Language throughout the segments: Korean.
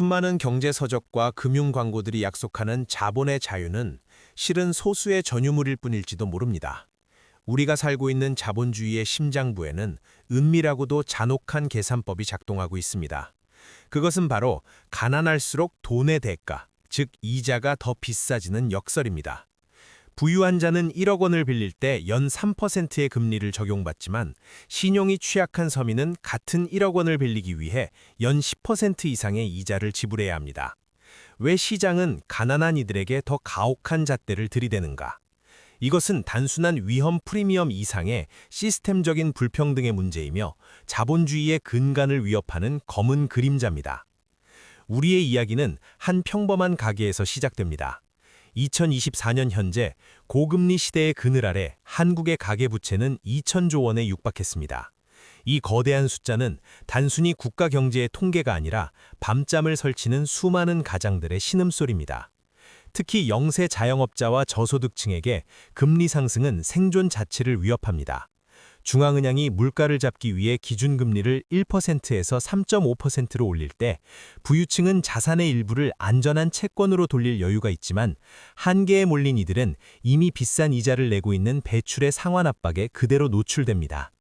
수많은 경제 서적과 금융 광고들이 약속하는 자본의 자유는 실은 소수의 전유물일 뿐일지도 모릅니다. 우리가 살고 있는 자본주의의 심장부에는 은밀하고도 잔혹한 계산법이 작동하고 있습니다. 그것은 바로 가난할수록 돈의 대가, 즉 이자가 더 비싸지는 역설입니다. 부유한 자는 1억 원을 빌릴 때 연 3%의 금리를 적용받지만 신용이 취약한 서민은 같은 1억 원을 빌리기 위해 연 10% 이상의 이자를 지불해야 합니다. 왜 시장은 가난한 이들에게 더 가혹한 잣대를 들이대는가? 이것은 단순한 위험 프리미엄 이상의 시스템적인 불평등의 문제이며 자본주의의 근간을 위협하는 검은 그림자입니다. 우리의 이야기는 한 평범한 가게에서 시작됩니다. 2024년 현재 고금리 시대의 그늘 아래 한국의 가계부채는 2천조 원에 육박했습니다. 이 거대한 숫자는 단순히 국가 경제의 통계가 아니라 밤잠을 설치는 수많은 가장들의 신음소리입니다. 특히 영세 자영업자와 저소득층에게 금리 상승은 생존 자체를 위협합니다. 중앙은행이 물가를 잡기 위해 기준금리를 1%에서 3.5%로 올릴 때 부유층은 자산의 일부를 안전한 채권으로 돌릴 여유가 있지만 한계에 몰린 이들은 이미 비싼 이자를 내고 있는 대출의 상환 압박에 그대로 노출됩니다.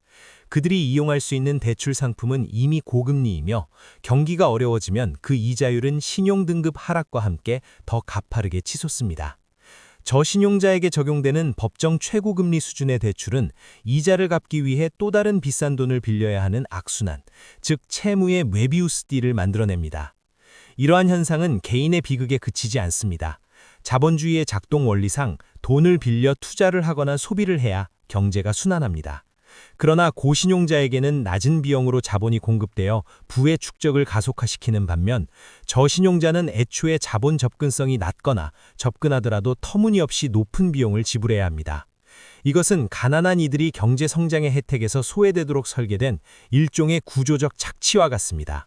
그들이 이용할 수 있는 대출 상품은 이미 고금리이며 경기가 어려워지면 그 이자율은 신용등급 하락과 함께 더 가파르게 치솟습니다. 저신용자에게 적용되는 법정 최고금리 수준의 대출은 이자를 갚기 위해 또 다른 비싼 돈을 빌려야 하는 악순환, 즉 채무의 메비우스띠를 만들어냅니다. 이러한 현상은 개인의 비극에 그치지 않습니다. 자본주의의 작동 원리상 돈을 빌려 투자를 하거나 소비를 해야 경제가 순환합니다. 그러나 고신용자에게는 낮은 비용으로 자본이 공급되어 부의 축적을 가속화시키는 반면 저신용자는 애초에 자본 접근성이 낮거나 접근하더라도 터무니없이 높은 비용을 지불해야 합니다. 이것은 가난한 이들이 경제 성장의 혜택에서 소외되도록 설계된 일종의 구조적 착취와 같습니다.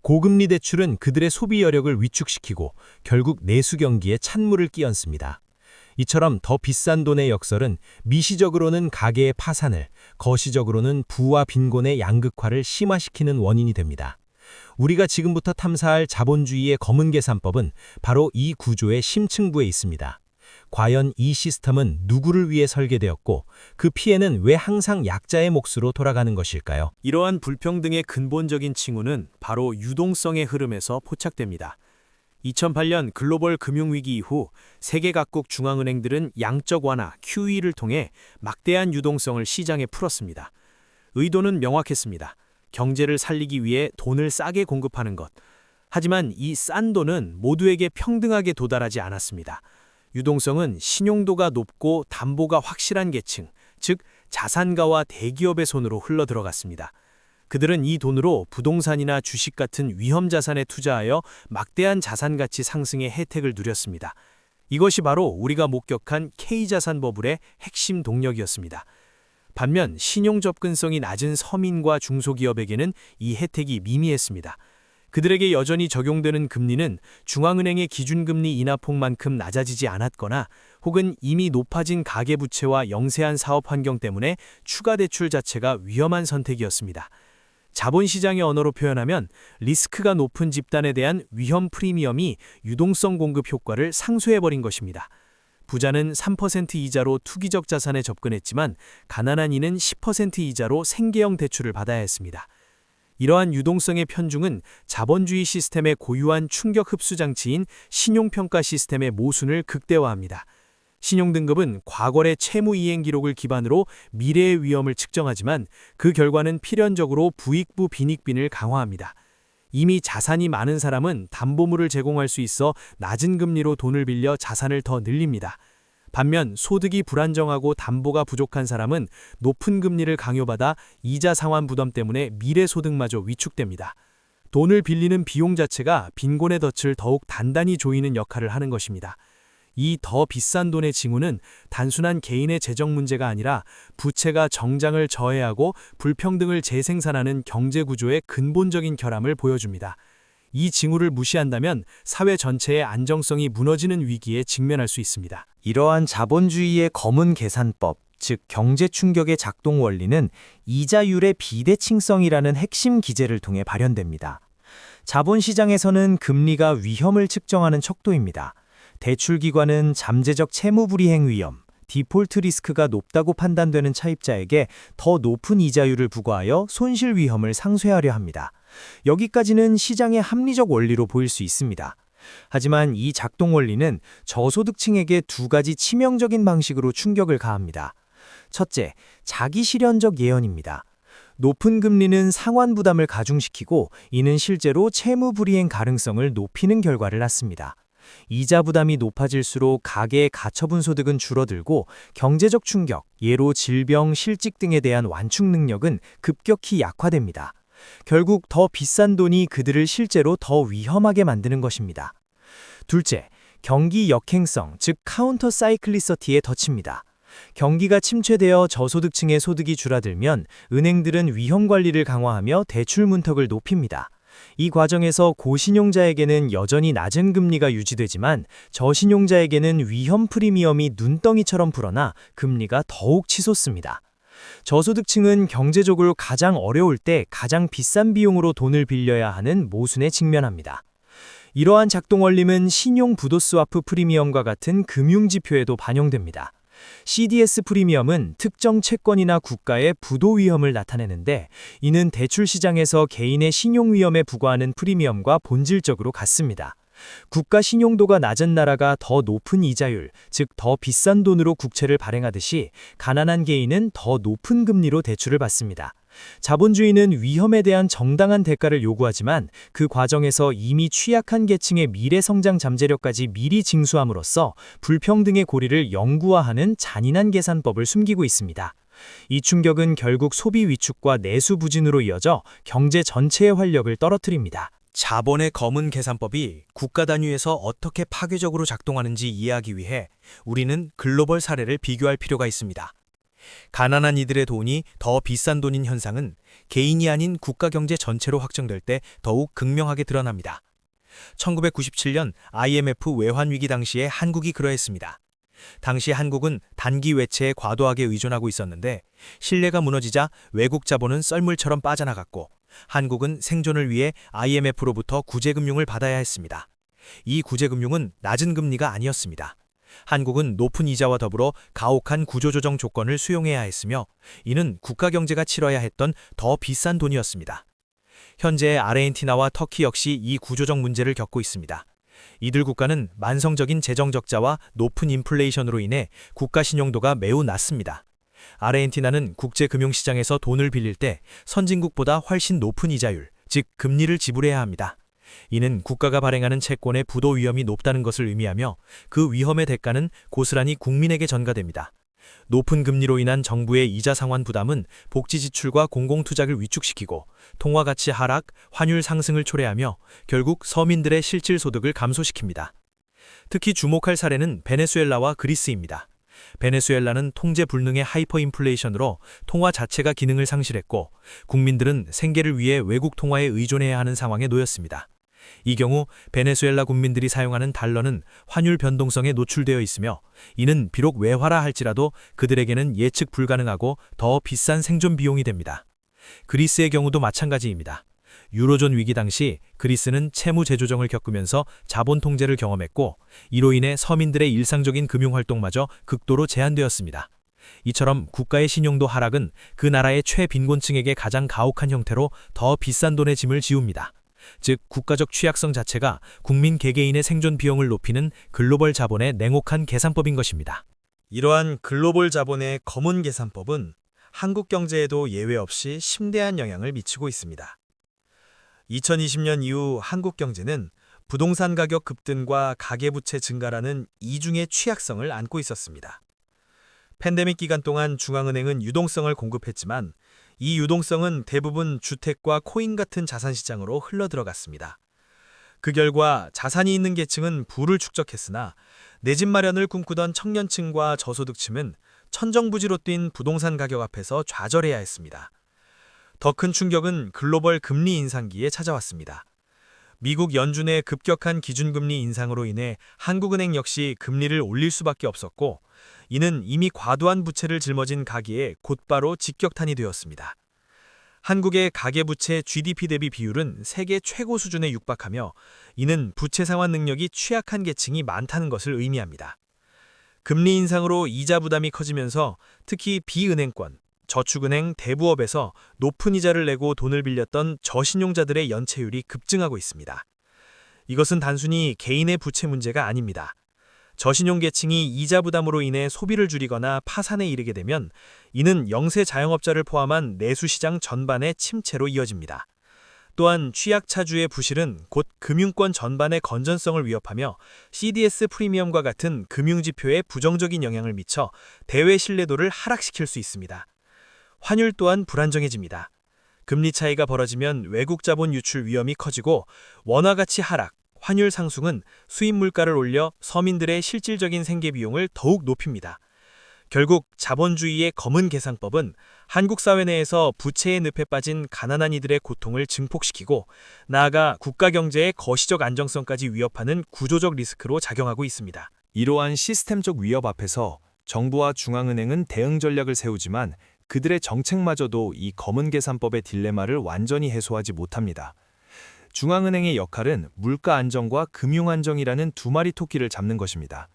고금리 대출은 그들의 소비 여력을 위축시키고 결국 내수 경기에 찬물을 끼얹습니다. 이처럼 더 비싼 돈의 역설은 미시적으로는 가계의 파산을, 거시적으로는 부와 빈곤의 양극화를 심화시키는 원인이 됩니다. 우리가 지금부터 탐사할 자본주의의 검은 계산법은 바로 이 구조의 심층부에 있습니다. 과연 이 시스템은 누구를 위해 설계되었고 그 피해는 왜 항상 약자의 몫으로 돌아가는 것일까요? 이러한 불평등의 근본적인 징후는 바로 유동성의 흐름에서 포착됩니다. 2008년 글로벌 금융위기 이후 세계 각국 중앙은행들은 양적 완화 QE를 통해 막대한 유동성을 시장에 풀었습니다. 의도는 명확했습니다. 경제를 살리기 위해 돈을 싸게 공급하는 것. 하지만 이 싼 돈은 모두에게 평등하게 도달하지 않았습니다. 유동성은 신용도가 높고 담보가 확실한 계층, 즉 자산가와 대기업의 손으로 흘러들어갔습니다. 그들은 이 돈으로 부동산이나 주식 같은 위험 자산에 투자하여 막대한 자산 가치 상승의 혜택을 누렸습니다. 이것이 바로 우리가 목격한 K자산 버블의 핵심 동력이었습니다. 반면 신용 접근성이 낮은 서민과 중소기업에게는 이 혜택이 미미했습니다. 그들에게 여전히 적용되는 금리는 중앙은행의 기준금리 인하폭만큼 낮아지지 않았거나 혹은 이미 높아진 가계부채와 영세한 사업 환경 때문에 추가 대출 자체가 위험한 선택이었습니다. 자본시장의 언어로 표현하면 리스크가 높은 집단에 대한 위험 프리미엄이 유동성 공급 효과를 상쇄해버린 것입니다. 부자는 3% 이자로 투기적 자산에 접근했지만 가난한 이는 10% 이자로 생계형 대출을 받아야 했습니다. 이러한 유동성의 편중은 자본주의 시스템의 고유한 충격 흡수 장치인 신용평가 시스템의 모순을 극대화합니다. 신용등급은 과거의 채무 이행 기록을 기반으로 미래의 위험을 측정하지만 그 결과는 필연적으로 부익부 빈익빈을 강화합니다. 이미 자산이 많은 사람은 담보물을 제공할 수 있어 낮은 금리로 돈을 빌려 자산을 더 늘립니다. 반면 소득이 불안정하고 담보가 부족한 사람은 높은 금리를 강요받아 이자 상환 부담 때문에 미래 소득마저 위축됩니다. 돈을 빌리는 비용 자체가 빈곤의 덫을 더욱 단단히 조이는 역할을 하는 것입니다. 이 더 비싼 돈의 징후는 단순한 개인의 재정 문제가 아니라 부채가 정장을 저해하고 불평등을 재생산하는 경제구조의 근본적인 결함을 보여줍니다. 이 징후를 무시한다면 사회 전체의 안정성이 무너지는 위기에 직면할 수 있습니다. 이러한 자본주의의 검은 계산법, 즉 경제 충격의 작동 원리는 이자율의 비대칭성이라는 핵심 기제를 통해 발현됩니다. 자본시장에서는 금리가 위험을 측정하는 척도입니다. 대출기관은 잠재적 채무불이행 위험, 디폴트 리스크가 높다고 판단되는 차입자에게 더 높은 이자율을 부과하여 손실 위험을 상쇄하려 합니다. 여기까지는 시장의 합리적 원리로 보일 수 있습니다. 하지만 이 작동 원리는 저소득층에게 두 가지 치명적인 방식으로 충격을 가합니다. 첫째, 자기실현적 예언입니다. 높은 금리는 상환 부담을 가중시키고 이는 실제로 채무 불이행 가능성을 높이는 결과를 낳습니다. 이자 부담이 높아질수록 가계의 가처분 소득은 줄어들고 경제적 충격, 예로 질병, 실직 등에 대한 완충 능력은 급격히 약화됩니다. 결국 더 비싼 돈이 그들을 실제로 더 위험하게 만드는 것입니다. 둘째, 경기 역행성, 즉 카운터 사이클리서티에 덧칩니다. 경기가 침체되어 저소득층의 소득이 줄어들면 은행들은 위험 관리를 강화하며 대출 문턱을 높입니다. 이 과정에서 고신용자에게는 여전히 낮은 금리가 유지되지만 저신용자에게는 위험 프리미엄이 눈덩이처럼 불어나 금리가 더욱 치솟습니다. 저소득층은 경제적으로 가장 어려울 때 가장 비싼 비용으로 돈을 빌려야 하는 모순에 직면합니다. 이러한 작동 원리는 신용 부도스와프 프리미엄과 같은 금융지표에도 반영됩니다. CDS 프리미엄은 특정 채권이나 국가의 부도 위험을 나타내는데 이는 대출 시장에서 개인의 신용 위험에 부과하는 프리미엄과 본질적으로 같습니다. 국가 신용도가 낮은 나라가 더 높은 이자율, 즉 더 비싼 돈으로 국채를 발행하듯이 가난한 개인은 더 높은 금리로 대출을 받습니다. 자본주의는 위험에 대한 정당한 대가를 요구하지만 그 과정에서 이미 취약한 계층의 미래 성장 잠재력까지 미리 징수함으로써 불평등의 고리를 영구화하는 잔인한 계산법을 숨기고 있습니다. 이 충격은 결국 소비 위축과 내수 부진으로 이어져 경제 전체의 활력을 떨어뜨립니다. 자본의 검은 계산법이 국가 단위에서 어떻게 파괴적으로 작동하는지 이해하기 위해 우리는 글로벌 사례를 비교할 필요가 있습니다. 가난한 이들의 돈이 더 비싼 돈인 현상은 개인이 아닌 국가 경제 전체로 확정될 때 더욱 극명하게 드러납니다. 1997년 IMF 외환위기 당시에 한국이 그러했습니다. 당시 한국은 단기 외채에 과도하게 의존하고 있었는데 신뢰가 무너지자 외국 자본은 썰물처럼 빠져나갔고 한국은 생존을 위해 IMF로부터 구제금융을 받아야 했습니다. 이 구제금융은 낮은 금리가 아니었습니다. 한국은 높은 이자와 더불어 가혹한 구조조정 조건을 수용해야 했으며 이는 국가 경제가 치러야 했던 더 비싼 돈이었습니다. 현재 아르헨티나와 터키 역시 이 구조적 문제를 겪고 있습니다. 이들 국가는 만성적인 재정 적자와 높은 인플레이션으로 인해 국가 신용도가 매우 낮습니다. 아르헨티나는 국제금융시장에서 돈을 빌릴 때 선진국보다 훨씬 높은 이자율, 즉 금리를 지불해야 합니다. 이는 국가가 발행하는 채권의 부도 위험이 높다는 것을 의미하며 그 위험의 대가는 고스란히 국민에게 전가됩니다. 높은 금리로 인한 정부의 이자 상환 부담은 복지 지출과 공공투자를 위축시키고 통화 가치 하락, 환율 상승을 초래하며 결국 서민들의 실질 소득을 감소시킵니다. 특히 주목할 사례는 베네수엘라와 그리스입니다. 베네수엘라는 통제 불능의 하이퍼 인플레이션으로 통화 자체가 기능을 상실했고 국민들은 생계를 위해 외국 통화에 의존해야 하는 상황에 놓였습니다. 이 경우 베네수엘라 국민들이 사용하는 달러는 환율 변동성에 노출되어 있으며 이는 비록 외화라 할지라도 그들에게는 예측 불가능하고 더 비싼 생존 비용이 됩니다. 그리스의 경우도 마찬가지입니다. 유로존 위기 당시 그리스는 채무 재조정을 겪으면서 자본 통제를 경험했고 이로 인해 서민들의 일상적인 금융활동마저 극도로 제한되었습니다. 이처럼 국가의 신용도 하락은 그 나라의 최빈곤층에게 가장 가혹한 형태로 더 비싼 돈의 짐을 지웁니다. 즉 국가적 취약성 자체가 국민 개개인의 생존 비용을 높이는 글로벌 자본의 냉혹한 계산법인 것입니다. 이러한 글로벌 자본의 검은 계산법은 한국 경제에도 예외 없이 심대한 영향을 미치고 있습니다. 2020년 이후 한국 경제는 부동산 가격 급등과 가계부채 증가라는 이중의 취약성을 안고 있었습니다. 팬데믹 기간 동안 중앙은행은 유동성을 공급했지만 이 유동성은 대부분 주택과 코인 같은 자산시장으로 흘러들어갔습니다. 그 결과 자산이 있는 계층은 부를 축적했으나 내 집 마련을 꿈꾸던 청년층과 저소득층은 천정부지로 뛴 부동산 가격 앞에서 좌절해야 했습니다. 더 큰 충격은 글로벌 금리 인상기에 찾아왔습니다. 미국 연준의 급격한 기준금리 인상으로 인해 한국은행 역시 금리를 올릴 수밖에 없었고 이는 이미 과도한 부채를 짊어진 가계에 곧바로 직격탄이 되었습니다. 한국의 가계부채 GDP 대비 비율은 세계 최고 수준에 육박하며 이는 부채 상환 능력이 취약한 계층이 많다는 것을 의미합니다. 금리 인상으로 이자 부담이 커지면서 특히 비은행권, 저축은행, 대부업에서 높은 이자를 내고 돈을 빌렸던 저신용자들의 연체율이 급증하고 있습니다. 이것은 단순히 개인의 부채 문제가 아닙니다. 저신용 계층이 이자 부담으로 인해 소비를 줄이거나 파산에 이르게 되면 이는 영세 자영업자를 포함한 내수시장 전반의 침체로 이어집니다. 또한 취약차주의 부실은 곧 금융권 전반의 건전성을 위협하며 CDS 프리미엄과 같은 금융지표에 부정적인 영향을 미쳐 대외 신뢰도를 하락시킬 수 있습니다. 환율 또한 불안정해집니다. 금리 차이가 벌어지면 외국 자본 유출 위험이 커지고 원화 가치 하락, 환율 상승은 수입 물가를 올려 서민들의 실질적인 생계 비용을 더욱 높입니다. 결국 자본주의의 검은 계산법은 한국 사회 내에서 부채의 늪에 빠진 가난한 이들의 고통을 증폭시키고 나아가 국가 경제의 거시적 안정성까지 위협하는 구조적 리스크로 작용하고 있습니다. 이러한 시스템적 위협 앞에서 정부와 중앙은행은 대응 전략을 세우지만 그들의 정책마저도 이 검은 계산법의 딜레마를 완전히 해소하지 못합니다. 중앙은행의 역할은 물가 안정과 금융 안정이라는 두 마리 토끼를 잡는 것입니다.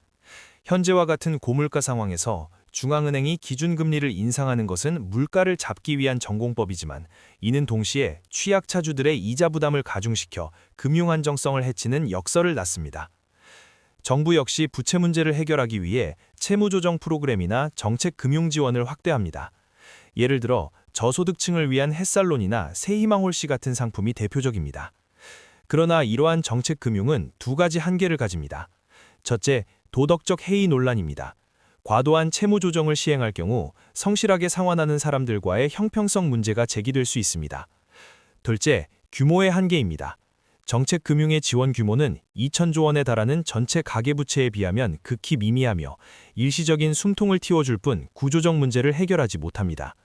현재와 같은 고물가 상황에서 중앙은행이 기준금리를 인상하는 것은 물가를 잡기 위한 전공법이지만 이는 동시에 취약차주들의 이자 부담을 가중시켜 금융 안정성을 해치는 역설을 낳습니다. 정부 역시 부채 문제를 해결하기 위해 채무조정 프로그램이나 정책 금융 지원을 확대합니다. 예를 들어 저소득층을 위한 햇살론이나 새희망홀씨 같은 상품이 대표적입니다. 그러나 이러한 정책 금융은 두 가지 한계를 가집니다. 첫째, 도덕적 해이 논란입니다. 과도한 채무 조정을 시행할 경우 성실하게 상환하는 사람들과의 형평성 문제가 제기될 수 있습니다. 둘째, 규모의 한계입니다. 정책 금융의 지원 규모는 2,000조 원에 달하는 전체 가계부채에 비하면 극히 미미하며 일시적인 숨통을 틔워줄 뿐 구조적 문제를 해결하지 못합니다.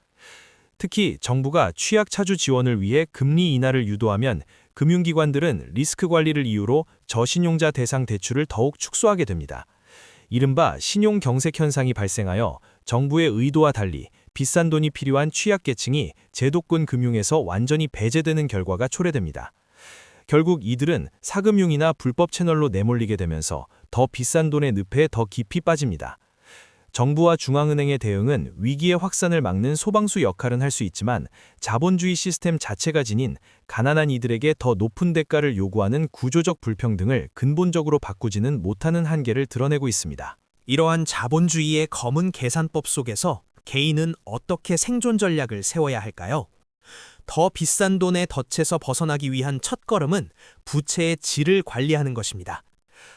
특히 정부가 취약차주 지원을 위해 금리 인하를 유도하면 금융기관들은 리스크 관리를 이유로 저신용자 대상 대출을 더욱 축소하게 됩니다. 이른바 신용경색 현상이 발생하여 정부의 의도와 달리 비싼 돈이 필요한 취약계층이 제도권 금융에서 완전히 배제되는 결과가 초래됩니다. 결국 이들은 사금융이나 불법 채널로 내몰리게 되면서 더 비싼 돈의 늪에 더 깊이 빠집니다. 정부와 중앙은행의 대응은 위기의 확산을 막는 소방수 역할은 할 수 있지만 자본주의 시스템 자체가 지닌 가난한 이들에게 더 높은 대가를 요구하는 구조적 불평등을 근본적으로 바꾸지는 못하는 한계를 드러내고 있습니다. 이러한 자본주의의 검은 계산법 속에서 개인은 어떻게 생존 전략을 세워야 할까요? 더 비싼 돈의 덫에서 벗어나기 위한 첫걸음은 부채의 질을 관리하는 것입니다.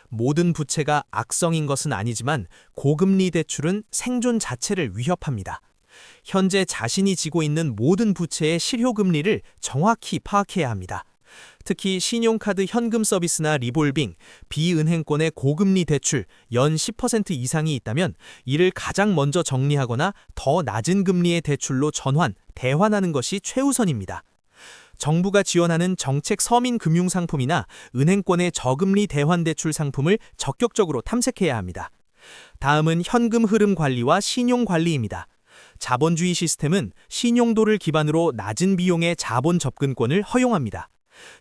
모든 부채가 악성인 것은 아니지만 고금리 대출은 생존 자체를 위협합니다. 현재 자신이 지고 있는 모든 부채의 실효금리를 정확히 파악해야 합니다. 특히 신용카드 현금 서비스나 리볼빙, 비은행권의 고금리 대출, 연 10% 이상이 있다면 이를 가장 먼저 정리하거나 더 낮은 금리의 대출로 전환, 대환하는 것이 최우선입니다. 정부가 지원하는 정책 서민 금융상품이나 은행권의 저금리 대환대출 상품을 적극적으로 탐색해야 합니다. 다음은 현금 흐름 관리와 신용 관리입니다. 자본주의 시스템은 신용도를 기반으로 낮은 비용의 자본 접근권을 허용합니다.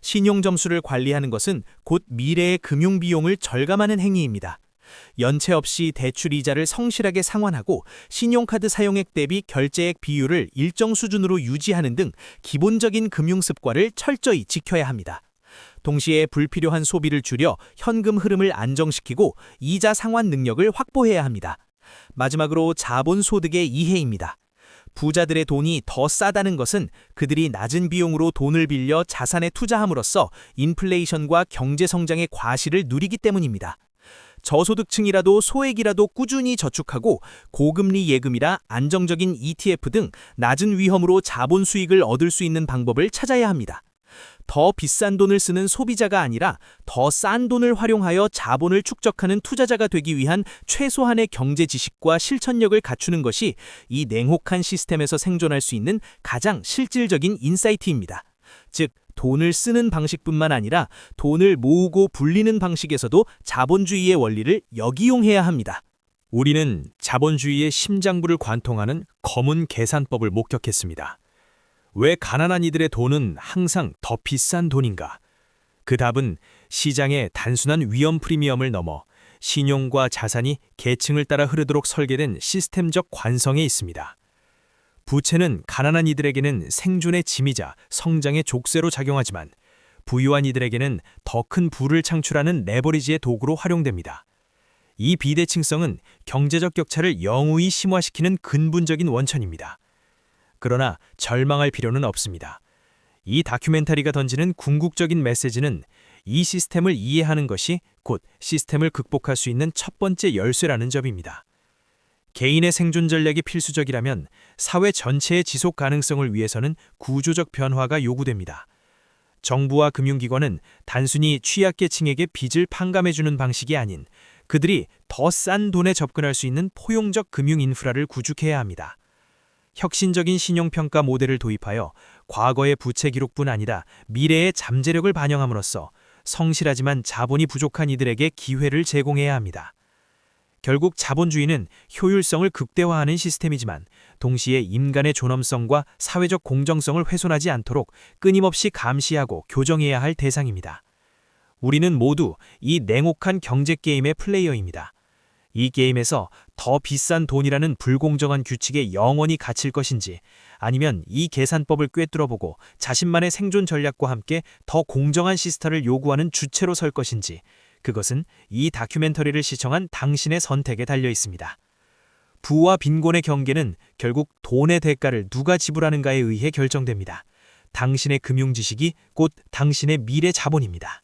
신용 점수를 관리하는 것은 곧 미래의 금융 비용을 절감하는 행위입니다. 연체 없이 대출 이자를 성실하게 상환하고 신용카드 사용액 대비 결제액 비율을 일정 수준으로 유지하는 등 기본적인 금융 습관을 철저히 지켜야 합니다. 동시에 불필요한 소비를 줄여 현금 흐름을 안정시키고 이자 상환 능력을 확보해야 합니다. 마지막으로 자본소득의 이해입니다. 부자들의 돈이 더 싸다는 것은 그들이 낮은 비용으로 돈을 빌려 자산에 투자함으로써 인플레이션과 경제성장의 과실을 누리기 때문입니다. 저소득층이라도 소액이라도 꾸준히 저축하고 고금리 예금이라 안정적인 ETF 등 낮은 위험으로 자본 수익을 얻을 수 있는 방법을 찾아야 합니다. 더 비싼 돈을 쓰는 소비자가 아니라 더 싼 돈을 활용하여 자본을 축적하는 투자자가 되기 위한 최소한의 경제 지식과 실천력을 갖추는 것이 이 냉혹한 시스템에서 생존할 수 있는 가장 실질적인 인사이트입니다. 즉, 돈을 쓰는 방식뿐만 아니라 돈을 모으고 불리는 방식에서도 자본주의의 원리를 역이용해야 합니다. 우리는 자본주의의 심장부를 관통하는 검은 계산법을 목격했습니다. 왜 가난한 이들의 돈은 항상 더 비싼 돈인가? 그 답은 시장의 단순한 위험 프리미엄을 넘어 신용과 자산이 계층을 따라 흐르도록 설계된 시스템적 관성에 있습니다. 부채는 가난한 이들에게는 생존의 짐이자 성장의 족쇄로 작용하지만 부유한 이들에게는 더 큰 부를 창출하는 레버리지의 도구로 활용됩니다. 이 비대칭성은 경제적 격차를 영우히 심화시키는 근본적인 원천입니다. 그러나 절망할 필요는 없습니다. 이 다큐멘터리가 던지는 궁극적인 메시지는 이 시스템을 이해하는 것이 곧 시스템을 극복할 수 있는 첫 번째 열쇠라는 점입니다. 개인의 생존 전략이 필수적이라면 사회 전체의 지속 가능성을 위해서는 구조적 변화가 요구됩니다. 정부와 금융기관은 단순히 취약계층에게 빚을 판감해주는 방식이 아닌 그들이 더 싼 돈에 접근할 수 있는 포용적 금융 인프라를 구축해야 합니다. 혁신적인 신용평가 모델을 도입하여 과거의 부채 기록뿐 아니라 미래의 잠재력을 반영함으로써 성실하지만 자본이 부족한 이들에게 기회를 제공해야 합니다. 결국 자본주의는 효율성을 극대화하는 시스템이지만 동시에 인간의 존엄성과 사회적 공정성을 훼손하지 않도록 끊임없이 감시하고 교정해야 할 대상입니다. 우리는 모두 이 냉혹한 경제 게임의 플레이어입니다. 이 게임에서 더 비싼 돈이라는 불공정한 규칙에 영원히 갇힐 것인지 아니면 이 계산법을 꿰뚫어보고 자신만의 생존 전략과 함께 더 공정한 시스템을 요구하는 주체로 설 것인지 그것은 이 다큐멘터리를 시청한 당신의 선택에 달려 있습니다. 부와 빈곤의 경계는 결국 돈의 대가를 누가 지불하는가에 의해 결정됩니다. 당신의 금융 지식이 곧 당신의 미래 자본입니다.